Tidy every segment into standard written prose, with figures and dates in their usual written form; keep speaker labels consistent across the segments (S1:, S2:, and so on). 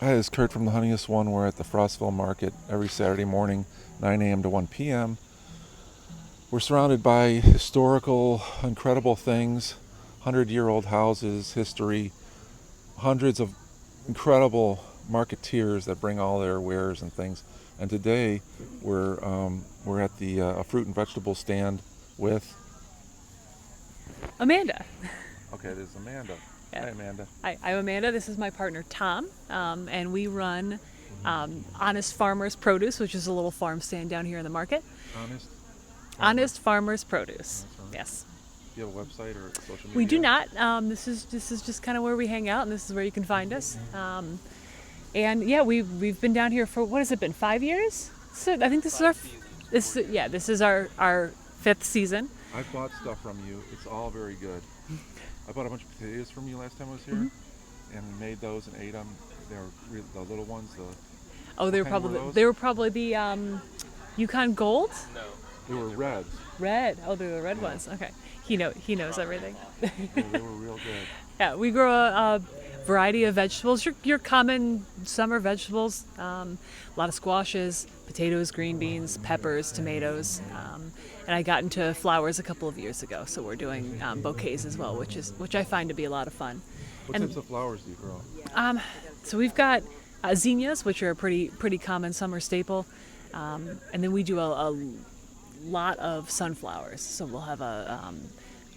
S1: Hi, this is Kurt from the Honeyest One. We're at the Frostville Market every Saturday morning, 9 a.m. to 1 p.m. We're surrounded by historical, incredible things, 100-year-old houses, history, hundreds of incredible marketeers that bring all their wares and things. And today, we're at the fruit and vegetable stand with.
S2: Amanda.
S1: Okay, this is Amanda.
S2: Yeah.
S1: Hi, Amanda.
S2: Hi, I'm Amanda. This is my partner Tom, and we run Honest Farmers Produce, which is a little farm stand down here in the market. Honest Farmers Produce. Yes.
S1: Do you have a website or social media?
S2: We do not. This is just kind of where we hang out, and this is where you can find us. And yeah, we've been down here for, what has it been, 5 years? So I think this is our fifth season.
S1: I bought stuff from you. It's all very good. I bought a bunch of potatoes from you last time I was here, and made those and ate them. They were the little ones.
S2: They were probably the Yukon Gold.
S1: No, they were red.
S2: Red. Oh, they're the red ones. Okay, he knows everything.
S1: Yeah, they were real good.
S2: Yeah, we grow a variety of vegetables. Your common summer vegetables. A lot of squashes, potatoes, green beans, peppers, tomatoes. And I got into flowers a couple of years ago, so we're doing bouquets as well, which I find to be a lot of fun.
S1: What types of flowers do you grow?
S2: So we've got zinnias, which are a pretty common summer staple, and then we do a lot of sunflowers. So we'll have a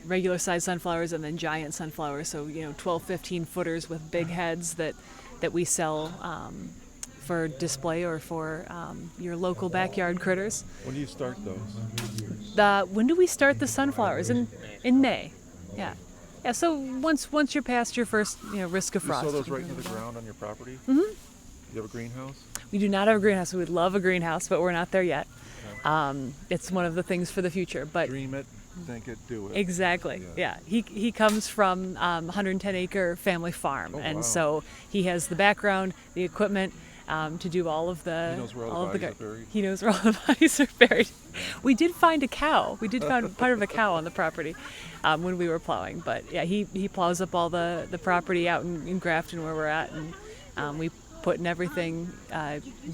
S2: regular sized sunflowers and then giant sunflowers. So 12, 15 footers with big heads that we sell for display or for your local backyard critters.
S1: When do you start those?
S2: When do we start the sunflowers? In May. Yeah. Yeah. So once you're past your first risk of frost.
S1: You sow those right into the ground on your property? Mm-hmm. You have a greenhouse?
S2: We do not have a greenhouse. We would love a greenhouse, but we're not there yet.
S1: Okay.
S2: It's one of the things for the future. But
S1: dream it, think it, do it.
S2: Exactly. Yeah. He comes from 110-acre family farm,
S1: wow.
S2: So he has the background, the equipment. To do all of the.
S1: He knows where all the bodies are buried.
S2: He knows where all the bodies are buried. We did find a cow. We did find part of a cow on the property when we were plowing. But yeah, he plows up all the property out in Grafton where we're at, and we put in everything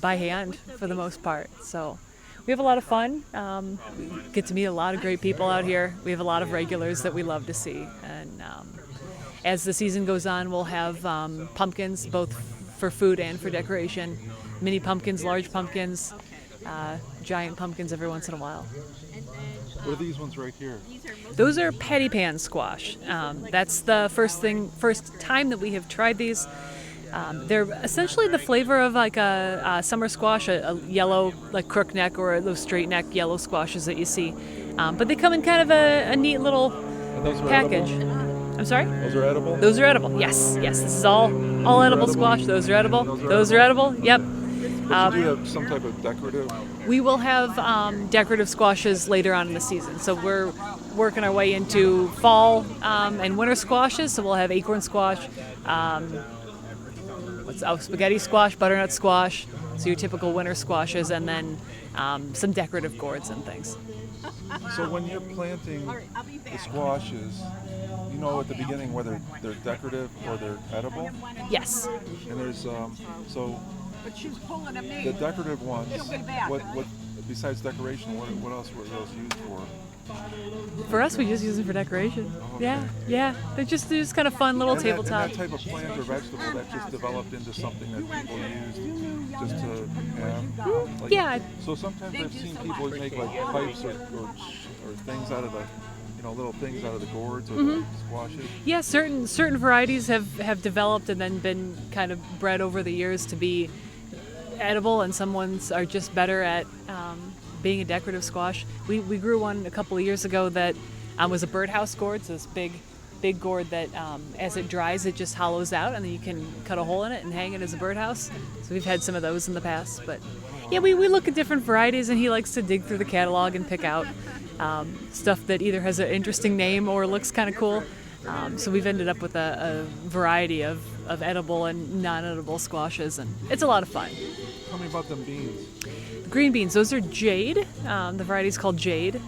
S2: by hand for the most part. So we have a lot of fun. We get to meet a lot of great people out here. We have a lot of regulars that we love to see, and as the season goes on, we'll have pumpkins both for food and for decoration. Mini pumpkins, large pumpkins, giant pumpkins every once in a while.
S1: What are these ones right here?
S2: Those are patty pan squash. That's the first time that we have tried these. They're essentially the flavor of like a summer squash, a yellow like crookneck or those straight neck yellow squashes that you see. But they come in kind of a neat little package.
S1: Edible?
S2: I'm sorry?
S1: Those are edible?
S2: Those are edible. Yes. This is all edible squash. Those are edible. Those are edible. Yep.
S1: But you do have some type of decorative?
S2: We will have decorative squashes later on in the season. So we're working our way into fall and winter squashes. So we'll have acorn squash, spaghetti squash, butternut squash. So your typical winter squashes, and then some decorative gourds and things.
S1: So when you're planting the squashes, you know at the beginning whether they're decorative or they're edible?
S2: Yes.
S1: And there's so the decorative ones, what besides decoration, what else were those used for?
S2: For us, we just use them for decoration.
S1: Oh, okay.
S2: Yeah. They're just kind of fun little tabletop.
S1: And that type of plant or vegetable that just developed into something that people used just to have. Like,
S2: yeah.
S1: So sometimes I've seen people make like pipes or things out of the, little things out of the gourds or the squashes.
S2: Yeah, certain varieties have developed and then been kind of bred over the years to be edible, and some ones are just better at being a decorative squash. We grew one a couple of years ago that was a birdhouse gourd, so this big gourd that as it dries it just hollows out, and then you can cut a hole in it and hang it as a birdhouse. So we've had some of those in the past, but yeah, we look at different varieties, and he likes to dig through the catalog and pick out stuff that either has an interesting name or looks kind of cool. So we've ended up with a variety of edible and non-edible squashes, and it's a lot of fun.
S1: Tell me about them beans.
S2: Green beans, those are jade. The variety's called jade.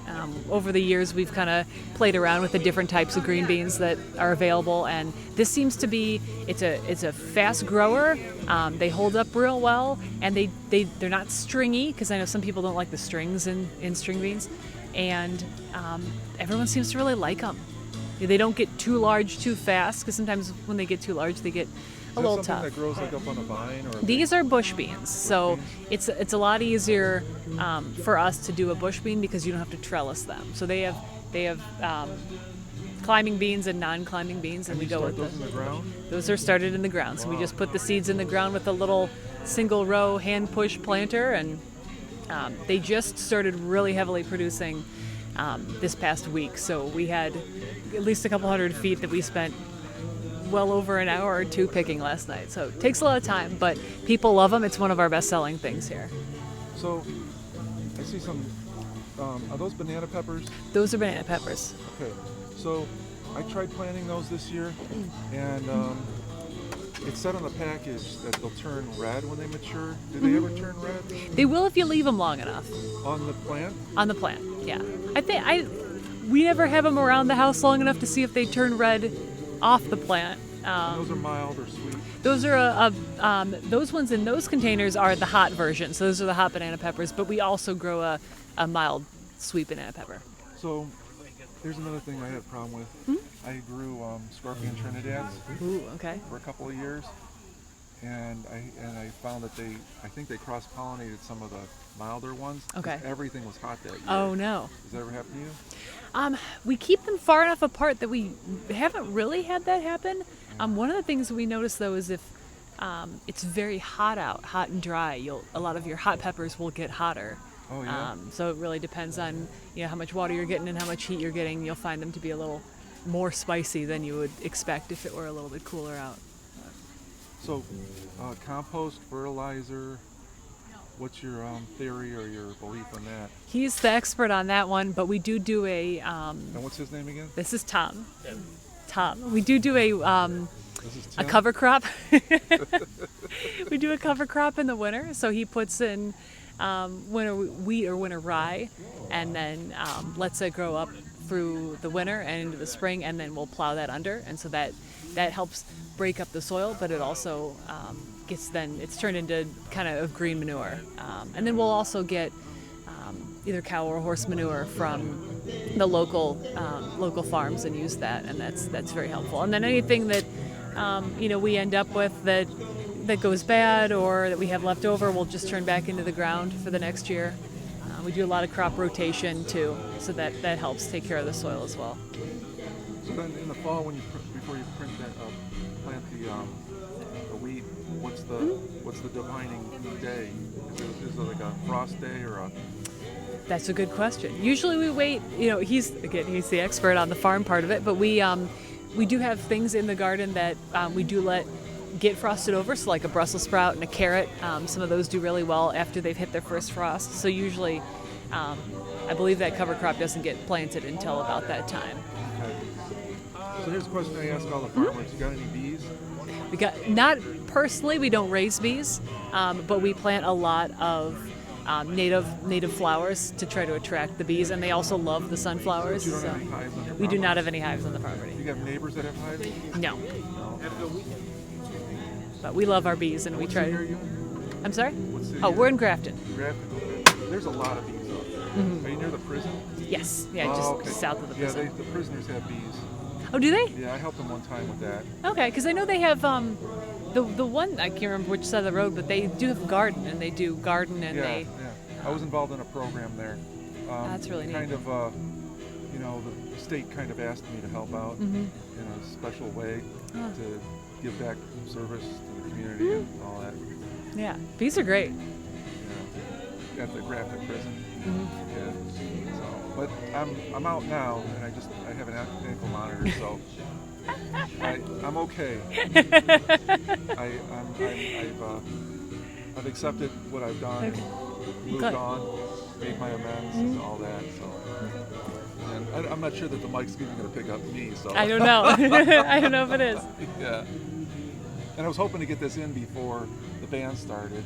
S2: Over the years, we've kind of played around with the different types of green beans that are available, and this seems to be it's a fast grower. They hold up real well, and they're not stringy, because I know some people don't like the strings in string beans, and everyone seems to really like them. They don't get too large too fast, because sometimes when they get too large, they get a little tough.
S1: That grows like up on a vine, or
S2: these are bush beans, so it's a lot easier for us to do a bush bean because you don't have to trellis them. So they have climbing beans and non-climbing beans, and we go with
S1: those in the ground?
S2: Those are started in the ground. So we just put the seeds in the ground with a little single row hand push planter, and they just started really heavily producing this past week. So we had at least a couple hundred feet that we spent well over an hour or two picking last night. So it takes a lot of time, but people love them. It's one of our best-selling things here.
S1: So I see some, are those banana peppers?
S2: Those are banana peppers.
S1: Okay, so I tried planting those this year, and it said on the package that they'll turn red when they mature. Do they ever turn red?
S2: They will if you leave them long enough.
S1: On the plant?
S2: On the plant, yeah. We never have them around the house long enough to see if they turn red off the plant.
S1: Those are mild or sweet?
S2: Those are those ones in those containers are the hot version. So those are the hot banana peppers, but we also grow a mild sweet banana pepper.
S1: So here's another thing I had a problem with. I grew scorpion Trinidad's for a couple of years, and I found that I think they cross-pollinated some of the milder ones.
S2: Okay.
S1: Everything was hot that year.
S2: Oh no.
S1: Does that ever happen to you?
S2: We keep them far enough apart that we haven't really had that happen. One of the things we notice though is if it's very hot out, hot and dry, a lot of your hot peppers will get hotter.
S1: Oh yeah.
S2: So it really depends on how much water you're getting and how much heat you're getting. You'll find them to be a little more spicy than you would expect if it were a little bit cooler out.
S1: So compost, fertilizer. What's your theory or your belief on that?
S2: He's the expert on that one, but we do a.
S1: And what's his name again?
S2: This is Tom. Tom. We do a
S1: This is
S2: a
S1: Tim?
S2: cover crop. We do a cover crop in the winter, so he puts in winter wheat or winter rye, and then lets it grow up through the winter and into the spring, and then we'll plow that under, and so that helps break up the soil, but it also it's turned into kind of green manure, and then we'll also get either cow or horse manure from the local farms and use that, and that's very helpful. And then anything that we end up with that goes bad or that we have left over, we'll just turn back into the ground for the next year. We do a lot of crop rotation too, so that helps take care of the soil as well.
S1: So then in the fall, before you plant the wheat, what's the defining day? Is it like a frost day or a?
S2: That's a good question. Usually we wait. He's the expert on the farm part of it, but we do have things in the garden that we do let get frosted over. So like a Brussels sprout and a carrot, some of those do really well after they've hit their first frost. So usually, I believe that cover crop doesn't get planted until about that time.
S1: Okay. So here's a question I ask all the farmers. You got any bees?
S2: We got, not personally, we don't raise bees, but we plant a lot of native flowers to try to attract the bees, and they also love the sunflowers.
S1: You don't have any hives on your
S2: We do
S1: property?
S2: not have any hives on the property.
S1: You have neighbors that have hives?
S2: No,
S1: No.
S2: but we love our bees, and we
S1: What
S2: try.
S1: city are you in?
S2: I'm sorry?
S1: What city
S2: Oh,
S1: are you
S2: we're in Grafton.
S1: Grafton, okay. There's a lot of bees out there. Are you near the prison?
S2: Yes, yeah, just
S1: Oh, okay.
S2: south of the prison.
S1: Yeah, the prisoners have bees.
S2: Oh, do they?
S1: Yeah, I helped them one time with that.
S2: Okay, because I know they have the one, I can't remember which side of the road, but they do have a garden, and they do garden, and
S1: Yeah. I was involved in a program there.
S2: That's really neat.
S1: Kind of, the state kind of asked me to help out in a special way to give back service to the community and all that.
S2: Yeah, bees are great.
S1: Yeah. At the Grafton prison. Yeah. So, but I'm out now, and I have an ankle monitor, so I'm okay. I've accepted what I've done.
S2: Okay.
S1: Moved
S2: Good.
S1: on, made my amends and all that. So, and I'm not sure that the mic's even going to pick up me. So
S2: I don't know. I don't know if it is.
S1: Yeah. And I was hoping to get this in before the band started.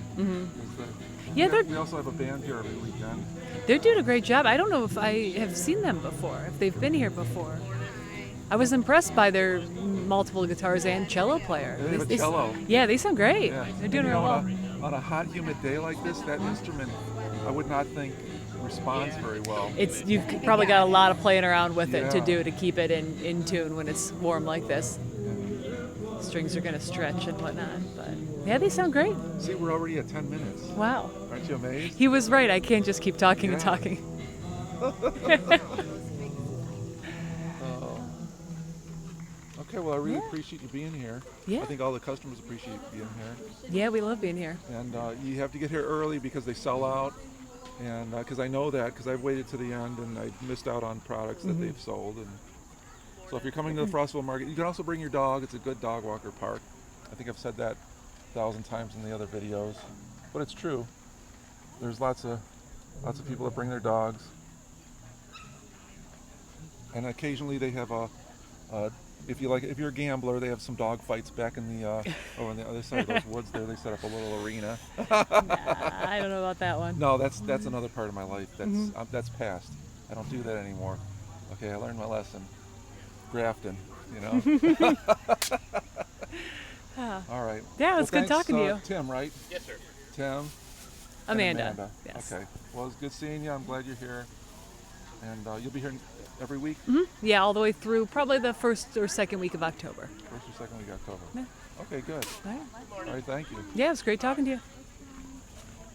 S2: Yeah,
S1: We also have a band here every weekend.
S2: they're doing a great job. I don't know if I have seen them before, if they've been here before. I was impressed by their multiple guitars and cello player.
S1: They have a cello.
S2: Yeah, they sound great.
S1: Yeah.
S2: They're doing
S1: And,
S2: real well.
S1: on a hot, humid day like this, that instrument, I would not think responds very well.
S2: You've probably got a lot of playing around with it to
S1: Yeah.
S2: do to keep it in tune when it's warm like this. Strings are going to stretch and whatnot, but yeah, they sound great.
S1: See, we're already at 10 minutes.
S2: Wow.
S1: Aren't you amazed?
S2: He was right. I can't just keep talking and
S1: Yeah.
S2: talking.
S1: Okay, well, I really appreciate you being here.
S2: Yeah.
S1: I think all the customers appreciate being here.
S2: Yeah, we love being here.
S1: And you have to get here early because they sell out. And because I know that, because I've waited to the end and I missed out on products that they've sold. And so if you're coming to the Frostville Market, you can also bring your dog. It's a good dog walker park. I think I've said that 1,000 times in the other videos, but it's true. There's lots of people that bring their dogs, and occasionally they have if you're a gambler, they have some dog fights back in the over on the other side of those woods there. They set up a little arena.
S2: I don't know about that one.
S1: No, that's another part of my life. That's past. I don't do that anymore. Okay, I learned my lesson. Grafton, you know. All right.
S2: Yeah, it was good
S1: thanks,
S2: talking to you.
S1: Tim, right?
S3: Yes, sir.
S1: Tim. and
S2: Amanda. Yes.
S1: Okay. Well, it's good seeing you. I'm glad you're here. And you'll be here every week?
S2: Yeah, all the way through probably the first or second week of October.
S1: First or second week of October.
S2: Yeah.
S1: Okay, good.
S2: All right.
S1: All right, thank you.
S2: Yeah, it was great talking to you.